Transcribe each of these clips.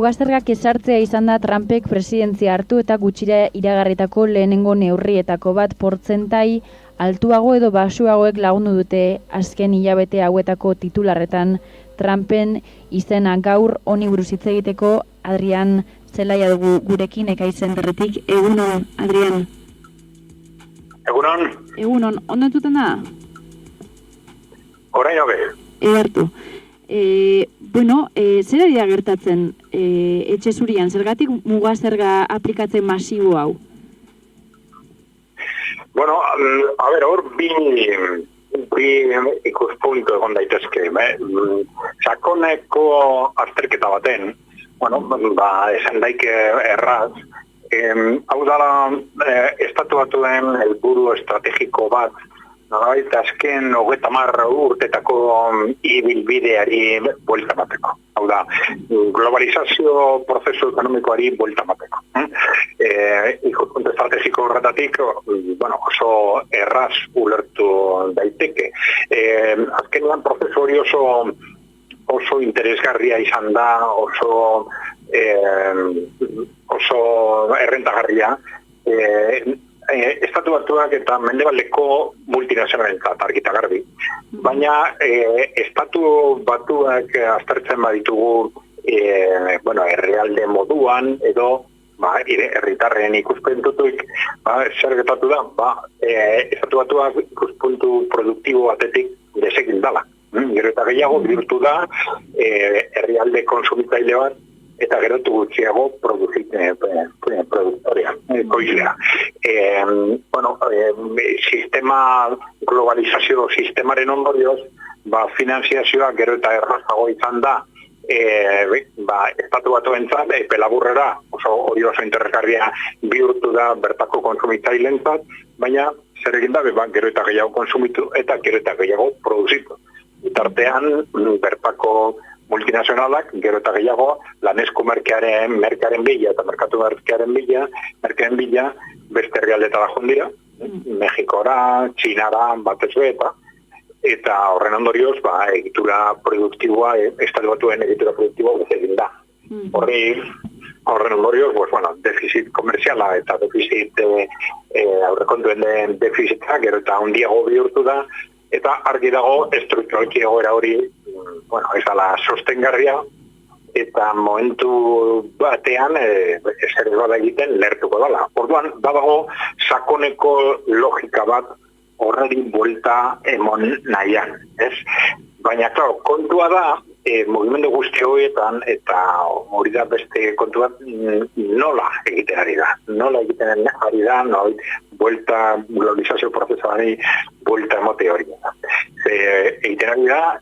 Mugazergak ezartzea izan da Trumpek presidentzia hartu eta gutxira iragarritako lehenengo neurrietako bat portzentai altuago edo baxuagoek lagundu dute azken hilabete hauetako titularretan Trumpen izena. Gaur honi buruz hitz egiteko Adrian Zelaia dugu gurekin Ekaizen berretik. Egunon, Adrian. Egunon. Egunon, ondo entzuten da? Orain hobe. Egartu. Zer ari da gertatzen etxe zurian? Zergatik mugazerga aplikatzen masibo hau? Bueno, a ver, hor bi ikuspuntu egon daitezke. Sakoneko azterketa baten, esan daike erraz, hau dala estatu batuen helburu estrategiko bat, eta azken 30 urtetako ibilbideari buelta mateko. Hau da, globalizazio prozesu ekonomikoari buelta mateko. Ikuspuntu estrategiko horretatik, oso erraz ulertu daiteke. Azkenean prozesu hori oso interesgarria izan da, oso errentagarria. Estatu batuak eta mendebaldeko multinazionalentzat argita garbi. Baina estatu batuak aztertzen baditugu herrialde moduan edo herritarren ikuspuntutik zer gertatu da, estatu batuak ikuspuntu produktibo batetik desekin dala. Gero eta gehiago bihurtu da herrialde konsumitzaile bat eta gerotu gutxiago produktorea, koizlea. Globalizazio sistemaren ondorioz, finanziazioa gero eta errazago izan da, estatu batuentzat, pelaburrera, hori oso interesgarria bihurtu da bertako konsumitzailentzat, baina zer egin da, gero eta gehiago konsumitu eta gero eta gehiago produzitu. Tartean, bertako multinazionalak, gero eta gehiago, lanesko merkearen bila eta merkatu merkearen bila, beste herrialdetara jondira, Mexikora, Txinara, batez eta horren ondorioz, egitura produktiboa, estatu batuen egitura produktiboa bezegin da. Horren ondorioz, defizit komerziala eta defizit aurrekontuen den defizita, gero eta handiago bihurtu da, eta argi dago estrukturalki egoera hori ez dala sostengarria eta momentu batean ezer bada egiten lertuko dala. Orduan, badago sakoneko logika bat horreri buelta emon nahian. Baina, kontua da, mugimendu guzti horietan, eta hori da beste kontu bat, nola egiten ari da. Nola egiten ari da, buelta, globalizazio prozesuari buelta emote hori da. Egiten ari da,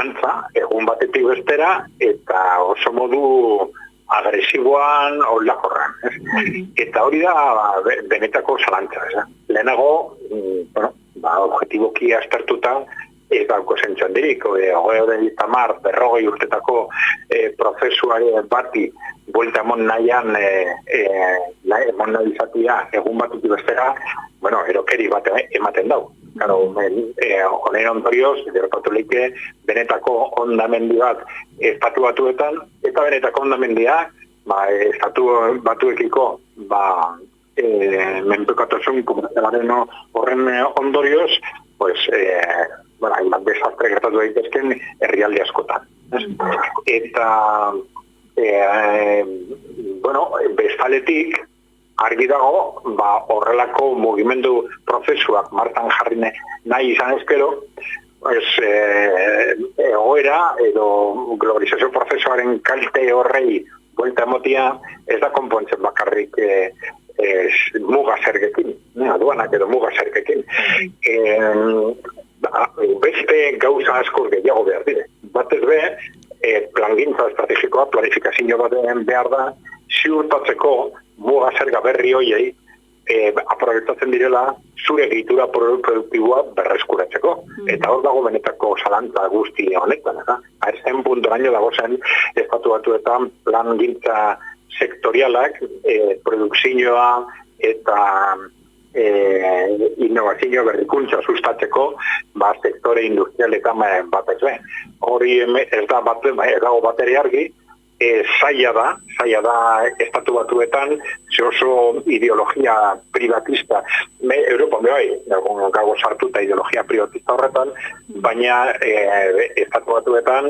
antza, egun batetik bestera, eta oso modu agresiboan oldakorran. Eta hori da benetako zalantza. Lehenago, objetiboki aztertuta, ez dauko zentzuan dirik, berrogei urtetako prozesuari bati buelta emon nahian emon nahi izatia egun batutik bestera, erokeri bat ematen dau. Honen ondorioz, derpatu leike benetako ondamendi bat estatu batuetan, eta benetako ondamendia estatu batuekiko menpekatasun komerzialaren horren ondorioz, hainbat desastre gertatu daitezken herrialde askotan. Eta, bestaletik, argi dago, horrelako mugimendu prozesuak martan jarri nahi izan ezkero, egoera edo globalizazio prozesuaren kalte horrei buelta emotia ez da konpontzen bakarrik muga zergekin, aduanak edo muga zergekin. Beste gauza asko gehiago behar dire. Batez plangintza estrategikoa, planifikazio baten behar da, ziurtatzeko muga zerga berri hoiei aprobetatzen direla zure egitura produktiboa berreskuratzeko. Eta hor dago benetako zalantza guzti honetan. Zen puntoraino dago zen estatu batuetan plangintza sektorialak, produkzioa eta innovazio berrikuntza sustatzeko sektore industrialetan batez. Hori ez dago bateri argi, zaila da estatu batuetan, oso ideologia privatista, Europa bai, gago sartuta ideologia privatista horretan, baina estatu batuetan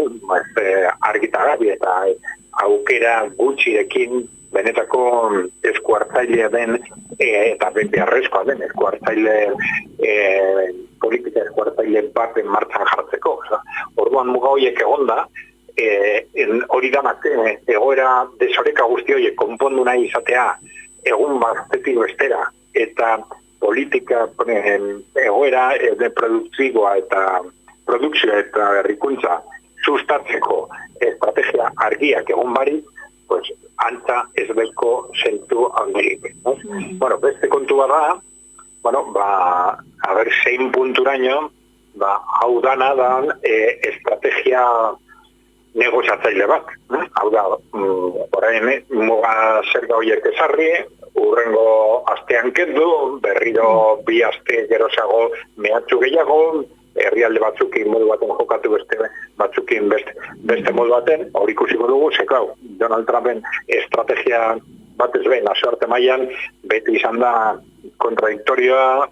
argita garbi eta aukera gutxirekin benetako eskuartzailea den eta beharrezkoa den eskuartzaile politika eskuartzaile baten martxan jartzeko. Orduan muga horiek egonda, hori danak egoera desoreka guzti horiek konpondu nahi izatea egun batetik bestera eta politika egoera de produkzioa eta berrikuntza sustatzeko estrategia argiak egon barik, pues antza ez beko sentu handirik. Bueno, beste kontua da, a ber, zein punturaino, hau dana da estrategia negoziatzaile bat. Hau da, orain muga zerga horiek ezarri, urrengo astean kendu, berriro bi aste gerozago mehatxu gehiago, herrialde batzukin modu baten jokatu batzukin beste modu baten, hor ikusiko dugu, zekau, Donald Trumpen estrategia batez behin, nazioarte mailan, beti izan da kontradiktorioa,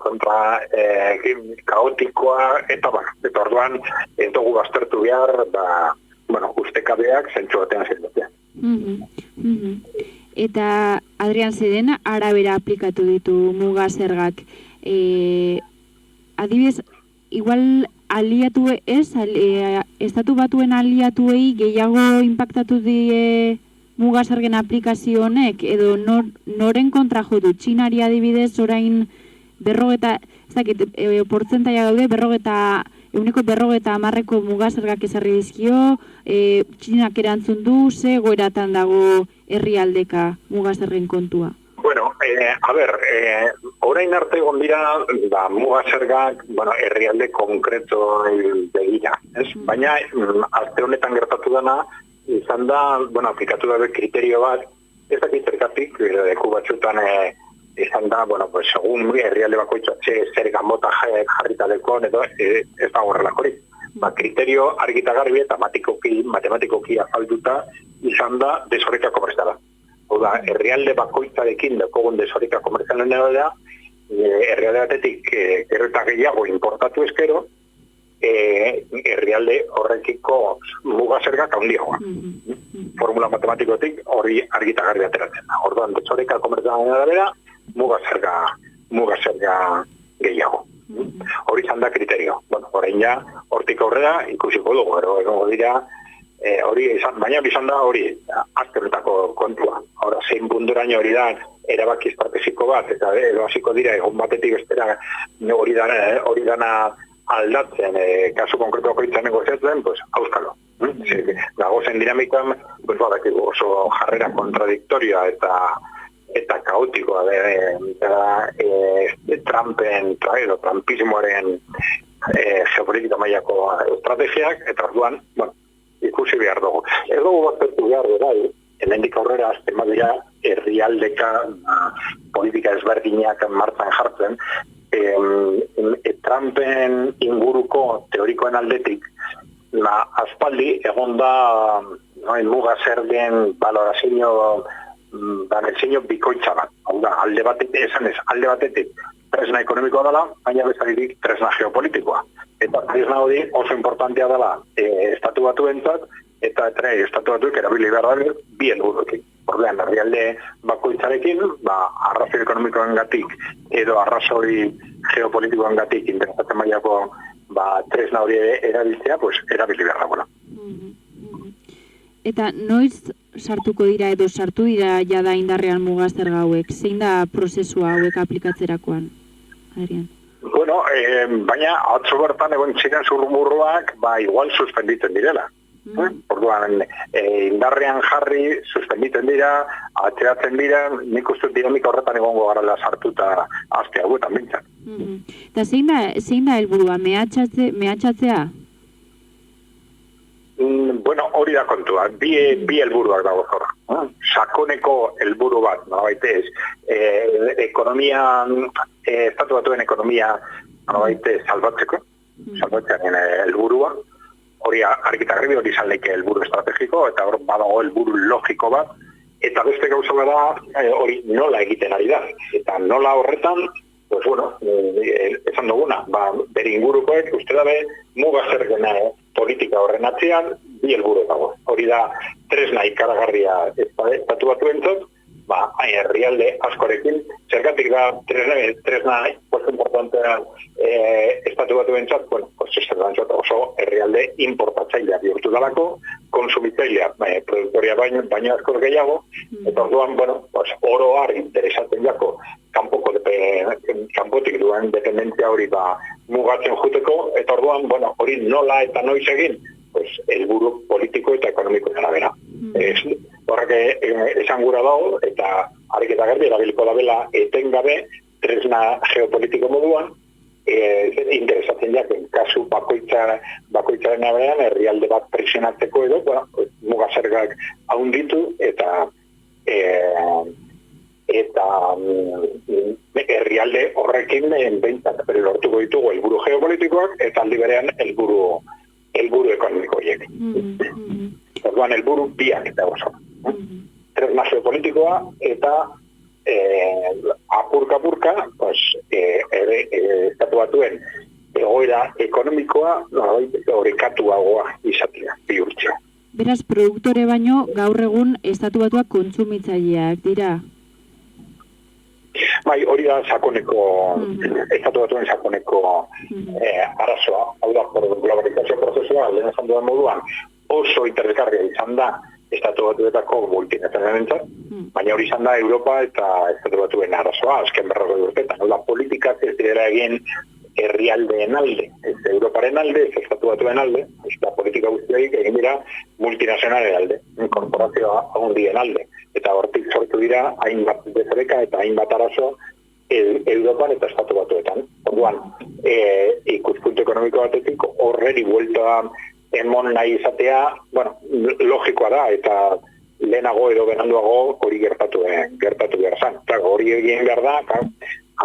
kaotikoa, eta orduan, ez dugu baztertu behar, ustekabeak zentsu batean zendatea. Eta, Adrian, zeden arabera aplikatu ditu muga zergak. Adibidez, igual aliatu estatu batuen aliatuei gehiago inpaktatu die muga zergen aplikazio honek, edo noren kontra jo du? Txinari adibidez orain portzentaia gaude, 40% muga zergak ezarri dizkio, Txinak erantzun du, ze goeratan dago herrialdeka muga zergen kontua? Bueno, orain arte egon dira, muga zergak, herrialde konkreto begira, ez? Baina, aste honetan gertatu dana, izan da, aplikatu dabe kriterio bat, ez dakit zergatik, leku batzutan izan da, segun herrialde bakoitza zerga mota jarrita dekon, edo ez da horrelakorik. Kriterio argita garbi eta matematikoki afalduta izan da desoreka komerziala. Oda, herrialde bakoitzarekin dekogun desoreka komerzialen da, herrialde batetik gero eta gehiago importatu eskero, herrialde horrekiko muga zergak handiagoa. Formula matematikotik hori argita garbi ateratzen da. Orduan, desoreka komerzialen arabera, muga zerga gehiago. Hori izan da kriterio. Orain ja, hortik aurrera ikusiko dugu, egongo dira, baina izan da hori, azterretako kontua. Hora, zein punturaino hori da, erabaki estrategiko bat, eta edo hasiko dira, egon batetik bestera hori dana aldatzen, kasu konkretuako itzan negoziatzen, pues, auskalo. Dagozen dinamikoan, oso jarrera kontradiktorioa eta kaotikoa Trumpen, Trumpismoaren geopolitika mailako estrategiak, eta orduan, ikusi behar dugu. Ez dugu baztertu behar bai, hemendik aurrera azten badira herrialdeka politika ezberdinak martzan jartzen, Trumpen inguruko teorikoen aldetik, aspaldi egon da muga zergen valorazio bikoitza bat. Hau da, alde batetik tresna ekonomikoa dela, baina bezalitik tresna geopolitikoa. Eta tresna hori oso importantea dela estatu batuentzat, eta estatu batuek erabili behar da bi helburuekin. Ordean, herrialde bakoitzarekin, arrazoi ekonomikoengatik edo arrazoi geopolitikoengatik interesatzen mailako tresna hori erabiltzea, erabili behar dagoela. Eta noiz sartuko dira edo sartu dira jada indarrean muga zerga hauek? Zein da prozesua hauek aplikatzerakoan, Adrian? Bueno, baina atzo bertan egon ziren zurrumurruak, igual suspenditzen direla. Orduan, indarrean jarri, suspenditzen dira, atxeratzen dira, nik uste dinamika horretan egongo garala sartuta aste hauetan bintzat. Eta zein da helburua, mehatxatzea? Bueno, hori da kontua, bi helburuak dago zorra. Sakoneko helburu bat, baitez, estatu batuen ekonomia salbatzearen helburua, hori argita garbi hori izan leike helburu estrategiko, eta hor badago helburu logiko bat, eta beste gauza da hori nola egiten ari da. Eta nola horretan, pues bueno, esan duguna, bere ingurukoek uste dabe muga zergena politika horren atzean, bi helburu dago. Hori da tresna ikaragarria estatu batuentzat, herrialde askorekin, zergatik da tresna importantea estatu batuentzat, oso herrialde importatzailea bihurtu dalako, konsumitzailea, produktoria baino askor gehiago, eta orduan, oro har interesatzen jako, kanpotik duen dependentzia hori mugatzen juteko, eta orduan, hori nola eta noiz egin, helburu politiko eta ekonomiko arabera. Horrek esan gura dago, eta ariketa garbi erabiliko dabela etengabe tresna geopolitiko moduan, interesatzen jaken kasu bakoitzaren aberean herrialde bat presionatzeko edo, mugazergak haunditu eta herrialde horrekin behintzat lortuko ditugu helburu geopolitikoak eta aldi berean helburu ekonomikoiek. Orduan helburu biak eta oso. Tresna geopolitikoa eta apurka, estatu batuen egoera ekonomikoa horrekatuagoa izatea, bihurtzea. Beraz, produktore baino gaur egun estatu batuak kontsumitzaileak dira? Bai, hori da sakoneko, estatu batuen sakoneko arazoa. Hau da, globalizazio prozesua, lehen esan duen moduan, oso interesgarria izan da estatu batuetako multinazionalentzat, baina hori izan da Europa eta estatu batuen arazoa, azken 40 urteetan. Hau da, politikak ez direla egin herrialdeen alde, ez Europaren alde, ez estatu batuen alde, ez da politika guztiak egin dira multinazionalen alde, korporazioa handien alde. Eta hortik sortu dira hainbat bezareka eta hainbat arazo Europan eta estatu batuetan. Orduan, ikuspuntu ekonomiko batetik horreri buelta emon nahi izatea, logikoa da, eta lehenago edo benanduago hori gertatu behar zan. Hori egin behar da,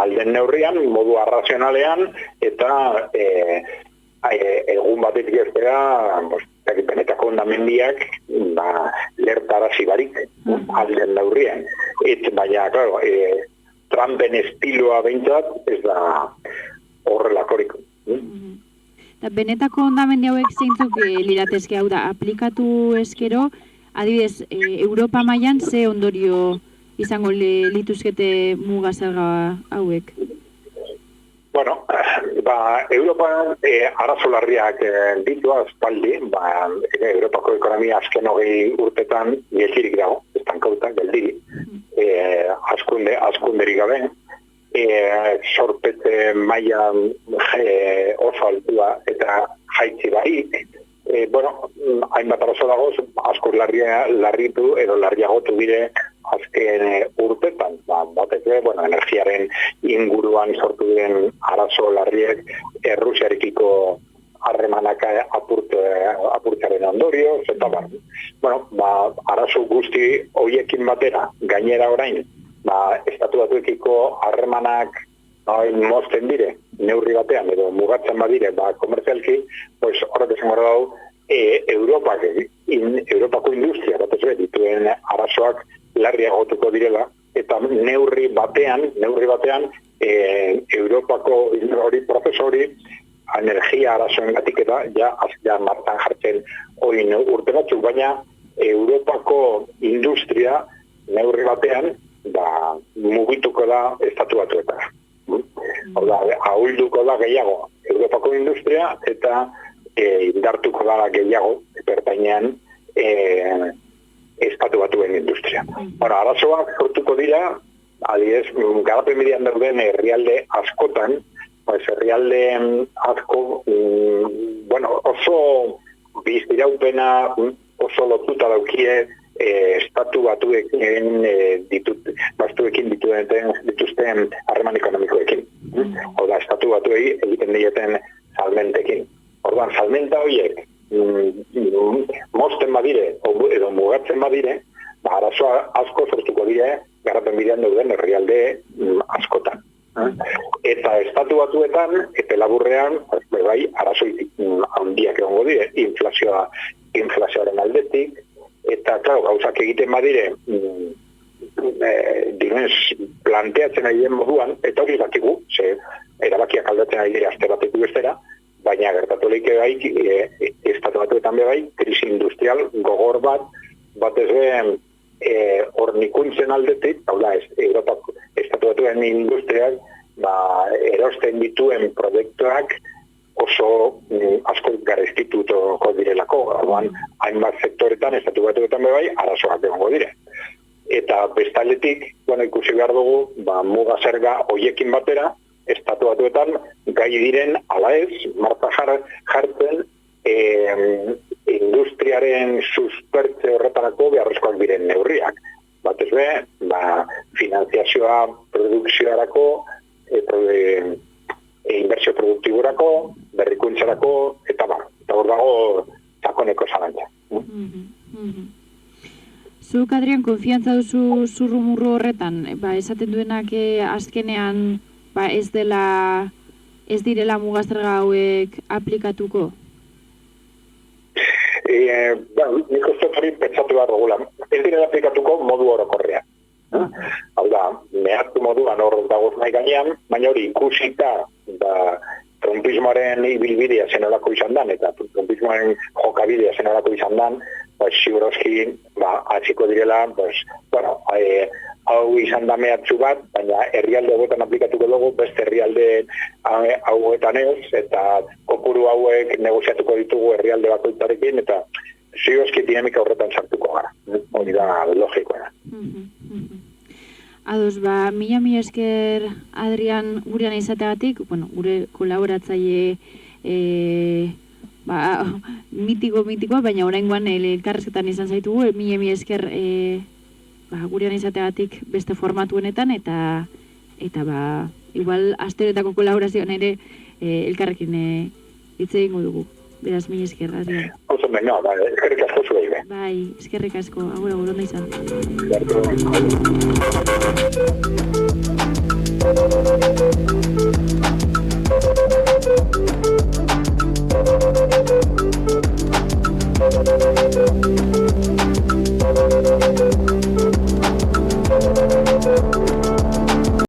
alden neurrian, modu arrazionalean, eta egun batetik ez bera, benetako ondamendiak lertarazi barik alden neurrian. Baina, Trumpen estiloa behintzat, ez da horrelakorik. Benetako ondamendi hauek zeintzuk liratezke, hau da, aplikatu eskero, adibidez, Europa mailan ze ondorio izango lituzkete mugazerga hauek? Europan arazo larriak ditu aspaldi, Europako ekonomia azken 20 urtetan geldirik dago, estankauta geldirik, askunderik gabe, sorpete maila oso altua eta jaitsi barik, hainbat arazo dago, asko larritu edo larriagotu dire azken urtetan. Bateke, energiaren inguruan sortu diren arazo larriek Rusiarekiko harremanak apurtzearen ondorio, eta arazo guzti horiekin batera, gainera orain, estatu batuekiko harremanak mozten dire, neurri batean, edo mugatzen badire, komerzialki, horrek esan gara dau, Europako industria, batez dituen arazoak larriagotuko direla, eta neurri batean, Europako prozesori, energia arazoen gatik eta ja martan jartzen hori urte batzuk, baina Europako industria neurri batean mugituko da estatu batuetara. Ahulduko da gehiago Europako industria eta indartuko da gehiago pertainean estatu batuen industria. Arazoak sortuko dira, adibidez, garapen bidean dauden herrialde askotan, herrialde asko, oso biziraupena oso lotuta daukie estatu batuekin dituzten harreman ekonomikoekin. Hau da, estatu batuei egiten dieten salmentekin. Orduan, salmenta horiek mozten badire edo mugatzen badire, arazo asko sortuko dire garapen bidean dauden herrialde askotan. Eta estatu batuetan, epe laburrean, bai, arazoi handiak egongo dire, inflazioaren aldetik, eta, klaro, gauzak egiten badire, dinez, planteatzen ari den moduan, eta hori bakigu, ze erabakiak aldatzen ari dire aste batetik bestera, baina gertatu leike bai, estatu batuetan bai, krisi industrial gogor batez be, hornikuntzen aldetik, hau da, Europako estatu batuen industriak, erosten dituen proiektuak oso asko gareztituko direlako, hainbat sektoretan, estatu batuetan bai, arazoak egongo dire. Eta bestaldetik, ikusi behar dugu, muga zerga hoiekin batera, estatu batuetan gai diren ala ez, marta jartzen industriaren suspertze horretarako beharrezkoak diren neurriak. Batez be, finanziazioa produkzioarako, inbertsio produktiborako, berrikuntzarako, eta hor dago sakoneko zalantza. Zuk, Adrian, konfiantza duzu zurrumurru horretan, esaten duenak azkenean ez direla mugazerga hauek aplikatuko? Nik uste hori pentsatu behar dugula. Ez direla aplikatuko modu orokorrean. Hau da, mehattu moduan hor dagoz nahi gainean, baina hori ikusita trumpismoaren ibilbidea zenolako izan dan, eta trumpismoaren jokabidea zenolako izan dan, sigurozki atziko direla, hau izan da mehatzu bat, baina herrialde hauetan aplikatuko dugu, beste herrialde hauetan ez, eta kopuru hauek negoziatuko ditugu herrialde bakoitzarekin, eta sigurozki dinamika horretan sartuko gara. Hori da logikoa. Ados, mila esker, Adrian, gurean izateagatik, gure kolaboratzaile mitikoa, baina oraingoan elkarrezketan izan zaitugu, mila esker gurean izateagatik beste formatu honetan, eta igual asteretako kolaborazioan ere elkarrekin hitz egingo dugu. Beraz, mila esker, Adrian. Oso, eskerrik asko zuei. Bai, eskerrik asko, agur, ondo izan. Gertu.